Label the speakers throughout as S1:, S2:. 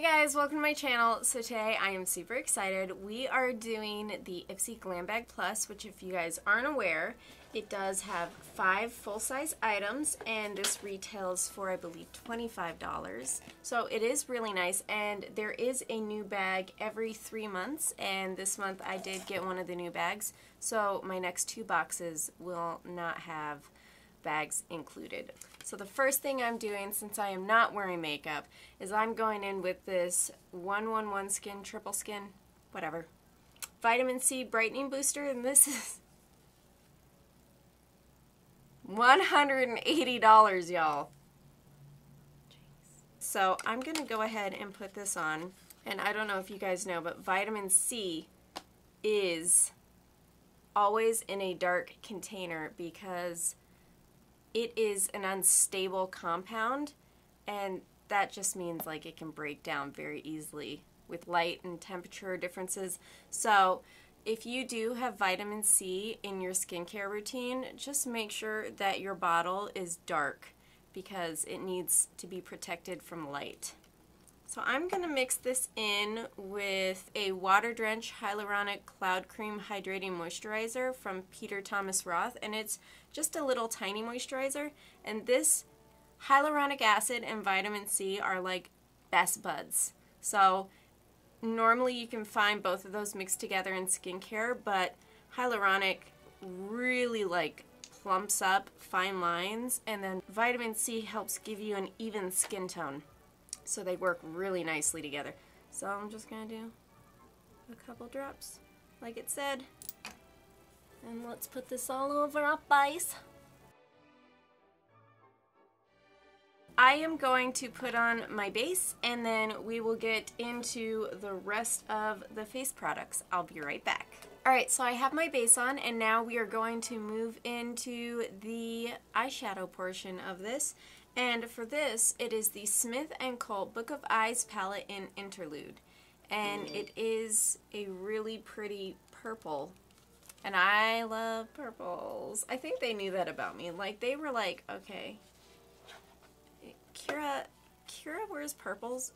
S1: Hey guys, welcome to my channel. So today I am super excited. We are doing the Ipsy Glam Bag Plus, which if you guys aren't aware, it does have 5 full-size items and this retails for I believe $25. So it is really nice, and there is a new bag every 3 months, and this month I did get one of the new bags. So my next 2 boxes will not have bags included. So the first thing I'm doing, since I am not wearing makeup, is I'm going in with this 111 Skin, Triple Skin, whatever, Vitamin C Brightening Booster, and this is $180, y'all. So I'm gonna go ahead and put this on, and I don't know if you guys know, but vitamin C is always in a dark container because it is an unstable compound, and that just means like it can break down very easily with light and temperature differences. So if you do have vitamin C in your skincare routine, just make sure that your bottle is dark because it needs to be protected from light. So I'm going to mix this in with a Water Drench Hyaluronic Cloud Cream Hydrating Moisturizer from Peter Thomas Roth, and it's just a little tiny moisturizer, and this hyaluronic acid and vitamin C are like best buds. So normally you can find both of those mixed together in skincare, but hyaluronic really like plumps up fine lines, and then vitamin C helps give you an even skin tone. So they work really nicely together. So I'm just going to do a couple drops, like it said. And let's put this all over our face. I am going to put on my base, and then we will get into the rest of the face products. I'll be right back. Alright, so I have my base on, and now we are going to move into the eyeshadow portion of this. And for this, it is the Smith & Co. Book of Eyes palette in Interlewd. And it is a really pretty purple. And I love purples. I think they knew that about me. Like, they were like, okay, Kira wears purples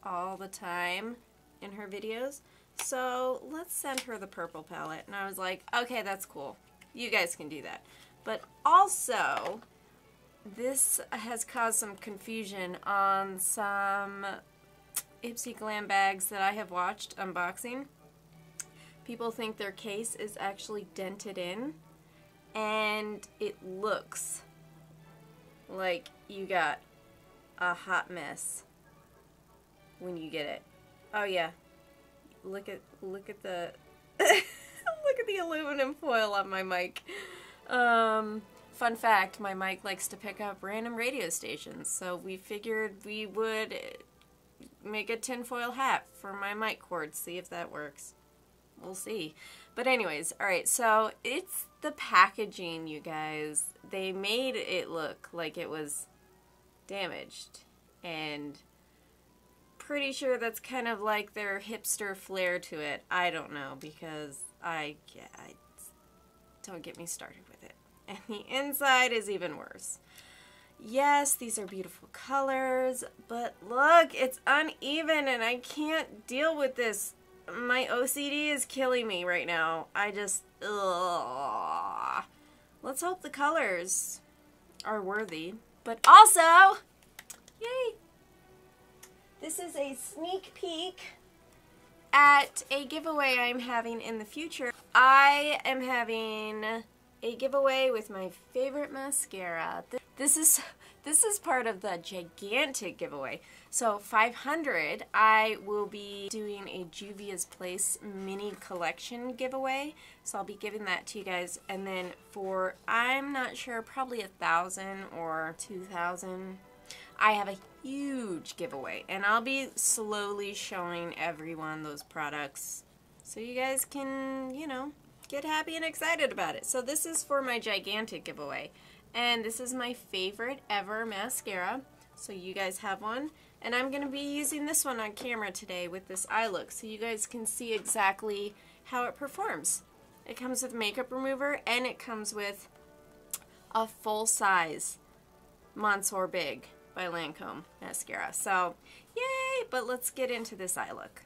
S1: all the time in her videos, so let's send her the purple palette. And I was like, okay, that's cool. You guys can do that. But also, this has caused some confusion on some Ipsy Glam bags that I have watched unboxing. People think their case is actually dented in, and it looks like you got a hot mess when you get it. Oh yeah, look at the look at the aluminum foil on my mic. Fun fact, my mic likes to pick up random radio stations, so we figured we would make a tinfoil hat for my mic cord, see if that works. We'll see. But anyways, alright, so it's the packaging, you guys. They made it look like it was damaged, and pretty sure that's kind of like their hipster flair to it. I don't know, because don't get me started with it. And the inside is even worse. Yes, these are beautiful colors, but look, it's uneven and I can't deal with this. My OCD is killing me right now. I just, ugh. Let's hope the colors are worthy. But also, yay! This is a sneak peek at a giveaway I'm having in the future. I am having a giveaway with my favorite mascara. This is part of the gigantic giveaway. So 500, I will be doing a Juvia's Place mini collection giveaway. So I'll be giving that to you guys. And then for, I'm not sure, probably 1,000 or 2,000, I have a huge giveaway. And I'll be slowly showing everyone those products so you guys can, you know, get happy and excited about it. So this is for my gigantic giveaway. And this is my favorite ever mascara. So you guys have one. And I'm going to be using this one on camera today with this eye look, so you guys can see exactly how it performs. It comes with makeup remover, and it comes with a full-size Monsieur Big by Lancome mascara. So, yay! but let's get into this eye look.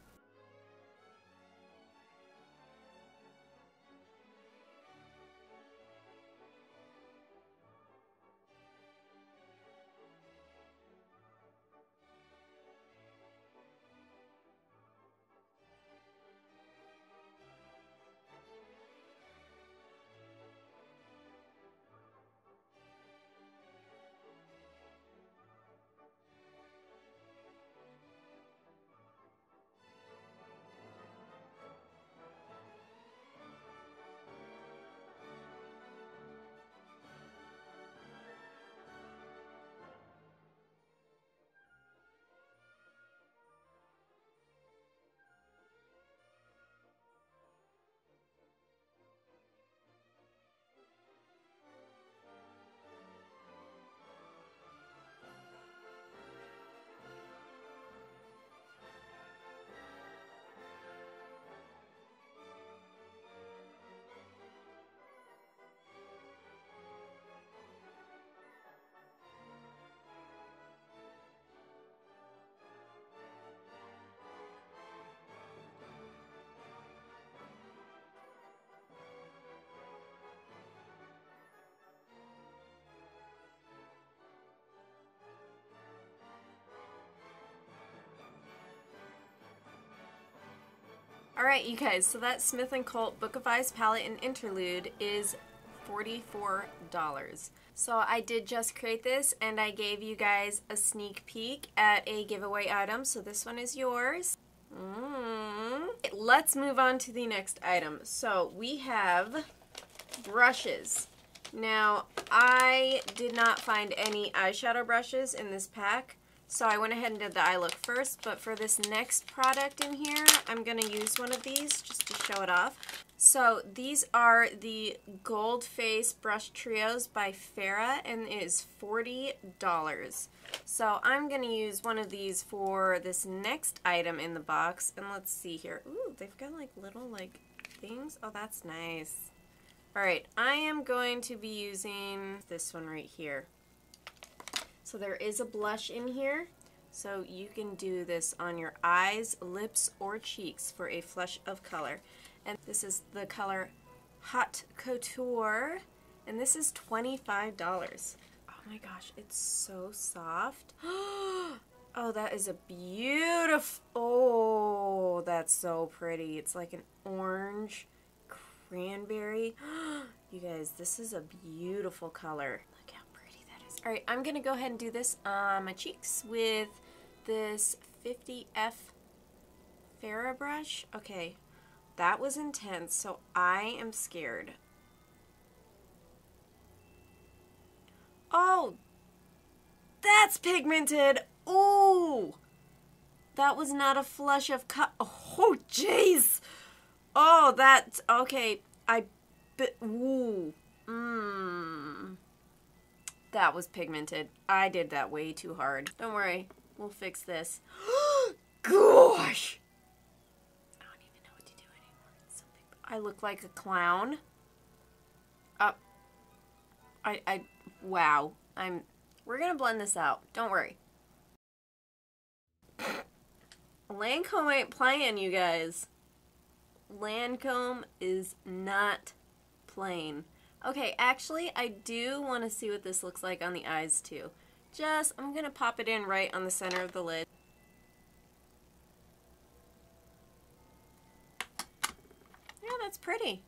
S1: Alright, you guys, so that Smith & Colt Book of Eyes palette in Interlewd is $44. So I did just create this, and I gave you guys a sneak peek at a giveaway item, so this one is yours. Let's move on to the next item. So we have brushes. Now, I did not find any eyeshadow brushes in this pack, so I went ahead and did the eye look first, but for this next product in here, I'm going to use one of these just to show it off. So these are the Gold Face Brush Trios by F.A.R.A.H, and it is $40. So I'm going to use one of these for this next item in the box, and let's see here. Ooh, they've got like little like things. Oh, that's nice. Alright, I am going to be using this one right here. So there is a blush in here, so you can do this on your eyes, lips, or cheeks for a flush of color. And this is the color Haute Couture, and this is $25. Oh my gosh, it's so soft. Oh, that is a beautiful, oh, that's so pretty. It's like an orange cranberry. You guys, this is a beautiful color. Look how pretty that is. All right, I'm gonna go ahead and do this on my cheeks with this 50F F.A.R.A.H brush. Okay, that was intense, so I am scared. Oh, that's pigmented. Ooh, that was not a flush of oh, jeez. Oh, that's okay. Ooh, that was pigmented. I did that way too hard. Don't worry, we'll fix this. Gosh, I don't even know what to do anymore. It's so big. I look like a clown. Wow. We're gonna blend this out. Don't worry. Lancome ain't playing, you guys. Lancome is not playing. Okay, actually, I do want to see what this looks like on the eyes, too. I'm gonna pop it in right on the center of the lid. Yeah, that's pretty.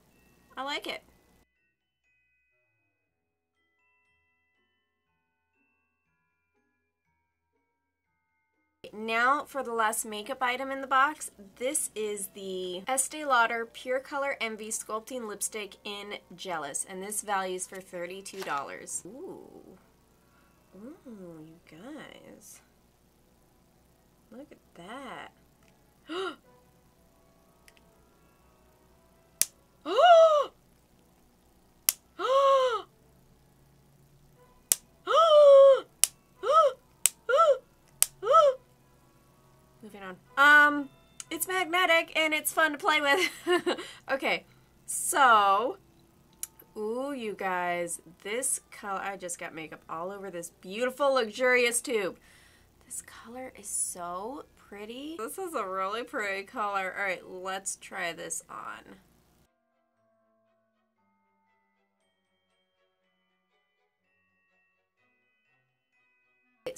S1: I like it. Now for the last makeup item in the box. This is the Estee Lauder Pure Color Envy Sculpting Lipstick in Jealous, and this values for $32. Ooh, you guys, look at that. Moving on. It's magnetic and it's fun to play with. Okay, so, ooh, you guys, this color, I just got makeup all over this beautiful, luxurious tube. This color is so pretty. This is a really pretty color. All right, let's try this on.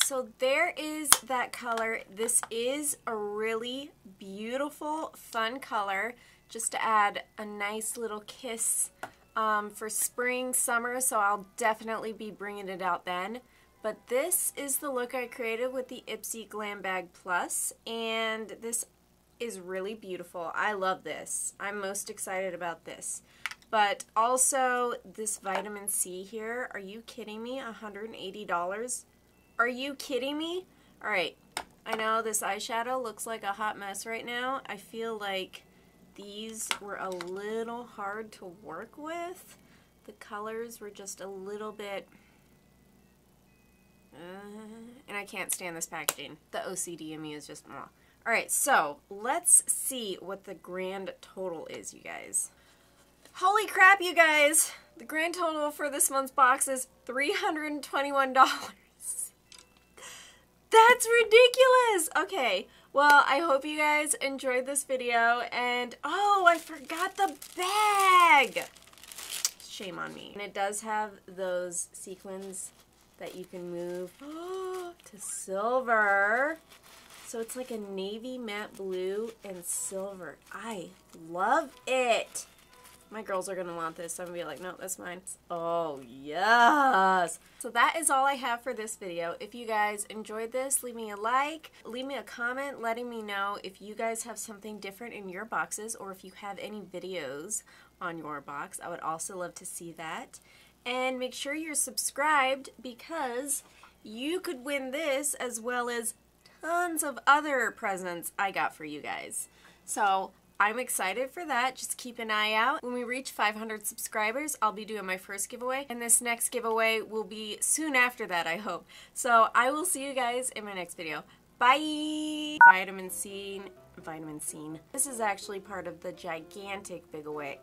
S1: So there is that color. This is a really beautiful, fun color, just to add a nice little kiss for spring, summer, so I'll definitely be bringing it out then. But this is the look I created with the Ipsy Glam Bag Plus, and this is really beautiful. I love this. I'm most excited about this. But also this vitamin C here, are you kidding me? $180? Are you kidding me? Alright, I know this eyeshadow looks like a hot mess right now. I feel like these were a little hard to work with. The colors were just a little bit... and I can't stand this packaging. The OCD in me is just... Alright, so let's see what the grand total is, you guys. Holy crap, you guys! The grand total for this month's box is $321. That's ridiculous! Okay, well, I hope you guys enjoyed this video, and oh, I forgot the bag! Shame on me. And it does have those sequins that you can move to silver. So it's like a navy matte blue and silver. I love it! My girls are going to want this. So I'm going to be like, no, that's mine. Oh, yes. So that is all I have for this video. If you guys enjoyed this, leave me a like. Leave me a comment letting me know if you guys have something different in your boxes or if you have any videos on your box. I would also love to see that. And make sure you're subscribed because you could win this as well as tons of other presents I got for you guys. So I'm excited for that. Just keep an eye out. When we reach 500 subscribers, I'll be doing my first giveaway, and this next giveaway will be soon after that, I hope. So I will see you guys in my next video. Bye! Vitamin C. This is actually part of the gigantic big away.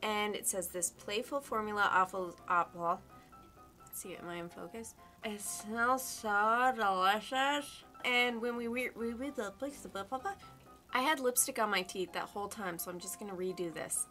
S1: And it says this playful formula offers see, am I in focus? It smells so delicious. And when we read the place, I had lipstick on my teeth that whole time, so I'm just gonna redo this.